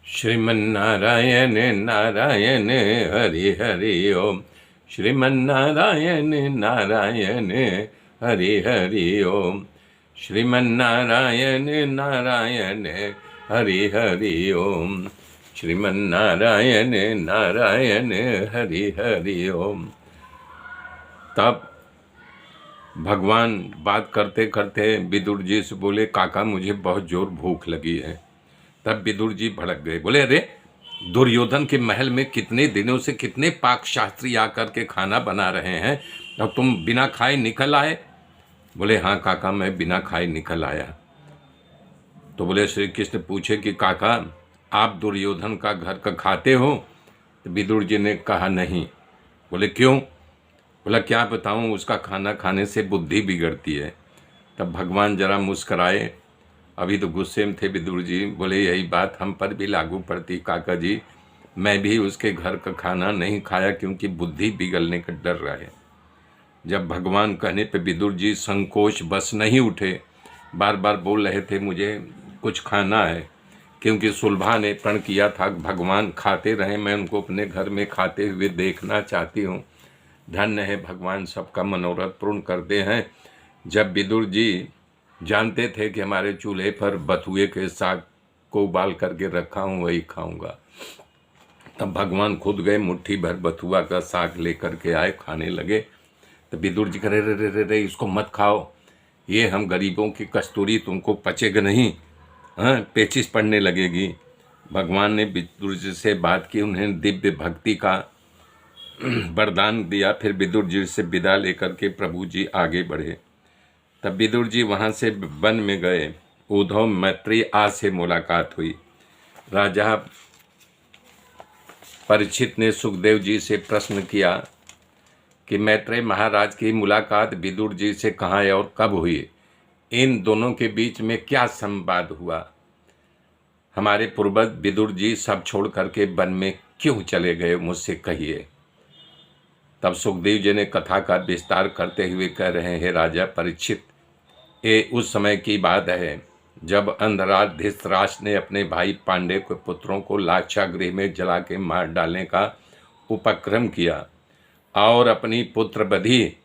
श्रीमन्नारायण नारायण हरि हरि ओम। श्रीमन्नारायण नारायण हरि हरि ओम। श्रीमन्नारायण नारायण हरि हरि ओम। श्रीमन्नारायण नारायण हरि हरि ओम। तब भगवान बात करते करते विदुर जी से बोले, काका मुझे बहुत जोर भूख लगी है। तब विदुर जी भड़क गए, बोले अरे दुर्योधन के महल में कितने दिनों से कितने पाक शास्त्री आकर के खाना बना रहे हैं और तुम बिना खाए निकल आए। बोले हाँ काका मैं बिना खाए निकल आया। तो बोले श्री कृष्ण पूछे कि काका आप दुर्योधन का घर का खाते हो? तो विदुर जी ने कहा नहीं। बोले क्यों? बोला क्या बताऊं, उसका खाना खाने से बुद्धि बिगड़ती है। तब भगवान जरा मुस्कराए, अभी तो गुस्से में थे विदुर जी। बोले यही बात हम पर भी लागू पड़ती काका जी, मैं भी उसके घर का खाना नहीं खाया क्योंकि बुद्धि बिगड़ने का डर रहे। जब भगवान कहने पे विदुर जी संकोच बस नहीं उठे, बार बार बोल रहे थे मुझे कुछ खाना है, क्योंकि सुलभा ने प्रण किया था भगवान खाते रहे, मैं उनको अपने घर में खाते हुए देखना चाहती हूँ। धन्य है भगवान सबका मनोरथ पूर्ण करते हैं। जब विदुर जी जानते थे कि हमारे चूल्हे पर बथुए के साग को उबाल करके रखा हूँ वही खाऊंगा, तब भगवान खुद गए मुट्ठी भर बथुआ का साग लेकर के आए, खाने लगे। तो विदुर जी करे रे रे रे रे इसको मत खाओ, ये हम गरीबों की कस्तूरी, तुमको पचेगा नहीं, हाँ पेचिश पड़ने लगेगी। भगवान ने विदुर जी से बात की, उन्हें दिव्य भक्ति का वरदान दिया। फिर विदुर जी से विदा लेकर के प्रभु जी आगे बढ़े। तब विदुर जी वहाँ से वन में गए। उद्धव मैत्री आज से मुलाकात हुई। राजा परीक्षित ने सुखदेव जी से प्रश्न किया कि मैत्रेय महाराज की मुलाकात विदुर जी से कहाँ और कब हुई? इन दोनों के बीच में क्या संवाद हुआ? हमारे पूर्वज विदुर जी सब छोड़ करके वन में क्यों चले गए, मुझसे कहिए। तब सुखदेव जी ने कथा का विस्तार करते हुए कह रहे हैं, राजा परीक्षित, ये उस समय की बात है जब अंधराज धृतराष्ट्र ने अपने भाई पांडे के पुत्रों को लाक्षागृह में जला के मार डालने का उपक्रम किया और अपनी पुत्रवधि,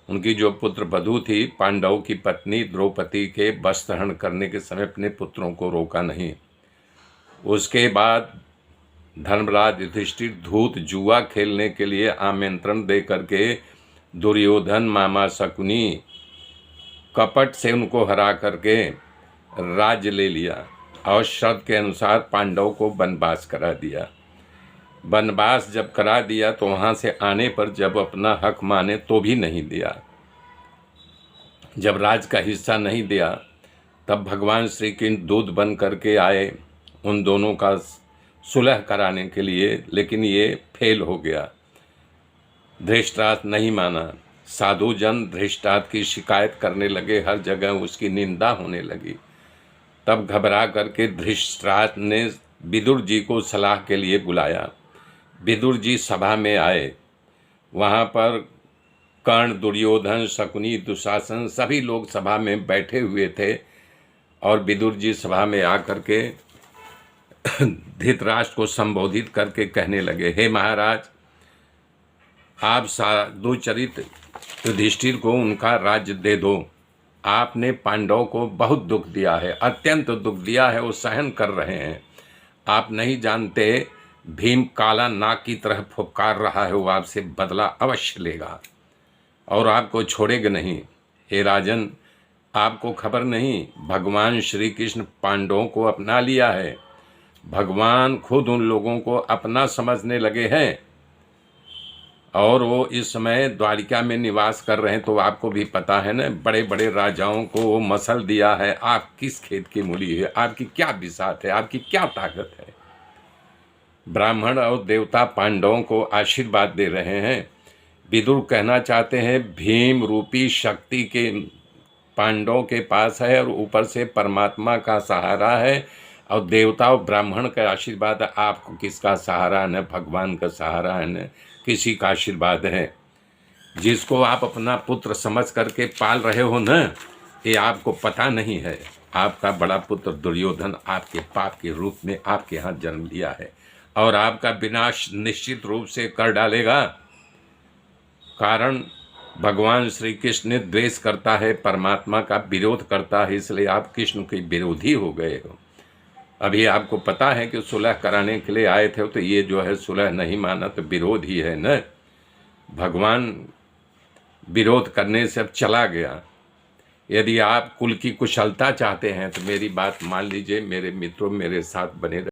उनकी जो पुत्र वधू थी पांडवों की पत्नी द्रौपदी के वस्त्रहरण करने के समय अपने पुत्रों को रोका नहीं। उसके बाद धर्मराज युधिष्ठिर धूत जुआ खेलने के लिए आमंत्रण दे करके दुर्योधन मामा शकुनी कपट से उनको हरा करके राज्य ले लिया और शर्त के अनुसार पांडवों को वनवास करा दिया। वनवास जब करा दिया तो वहाँ से आने पर जब अपना हक माने तो भी नहीं दिया। जब राज का हिस्सा नहीं दिया तब भगवान श्री कृष्ण दूध बन करके आए उन दोनों का सुलह कराने के लिए, लेकिन ये फेल हो गया। धृतराष्ट्र नहीं माना। साधु जन धृतराष्ट्र की शिकायत करने लगे, हर जगह उसकी निंदा होने लगी। तब घबरा करके धृतराष्ट्र ने विदुर जी को सलाह के लिए बुलाया। विदुर जी सभा में आए। वहाँ पर कर्ण, दुर्योधन, शकुनी, दुशासन सभी लोग सभा में बैठे हुए थे और विदुर जी सभा में आकर के धृतराष्ट्र को संबोधित करके कहने लगे, हे महाराज, आप साधु चरित युधिष्ठिर को उनका राज्य दे दो। आपने पांडवों को बहुत दुख दिया है, अत्यंत दुख दिया है, वो सहन कर रहे हैं। आप नहीं जानते भीम काला नाग की तरह फुफकार रहा है, वो आपसे बदला अवश्य लेगा और आपको छोड़ेगा नहीं। हे राजन, आपको खबर नहीं, भगवान श्री कृष्ण पांडवों को अपना लिया है। भगवान खुद उन लोगों को अपना समझने लगे हैं और वो इस समय द्वारिका में निवास कर रहे हैं। तो आपको भी पता है ना, बड़े बड़े राजाओं को वो मसल दिया है। आप किस खेत की मूली है, आपकी क्या बिसात है, आपकी क्या ताकत है। ब्राह्मण और देवता पांडवों को आशीर्वाद दे रहे हैं। विदुर कहना चाहते हैं भीम रूपी शक्ति के पांडवों के पास है और ऊपर से परमात्मा का सहारा है और देवता और ब्राह्मण का आशीर्वाद है। आपको किसका सहारा है? न भगवान का सहारा है, न किसी का आशीर्वाद है। जिसको आप अपना पुत्र समझ करके पाल रहे हो न, ये आपको पता नहीं है। आपका बड़ा पुत्र दुर्योधन आपके पाप के रूप में आपके यहाँ जन्म लिया है और आपका विनाश निश्चित रूप से कर डालेगा। कारण भगवान श्री कृष्ण ने द्वेष करता है, परमात्मा का विरोध करता है, इसलिए आप कृष्ण के विरोधी हो गए हो। अभी आपको पता है कि सुलह कराने के लिए आए थे, तो ये जो है सुलह नहीं माना तो विरोध ही है न। भगवान विरोध करने से अब चला गया। यदि आप कुल की कुशलता चाहते हैं तो मेरी बात मान लीजिए, मेरे मित्रों, मेरे साथ बने रहिए।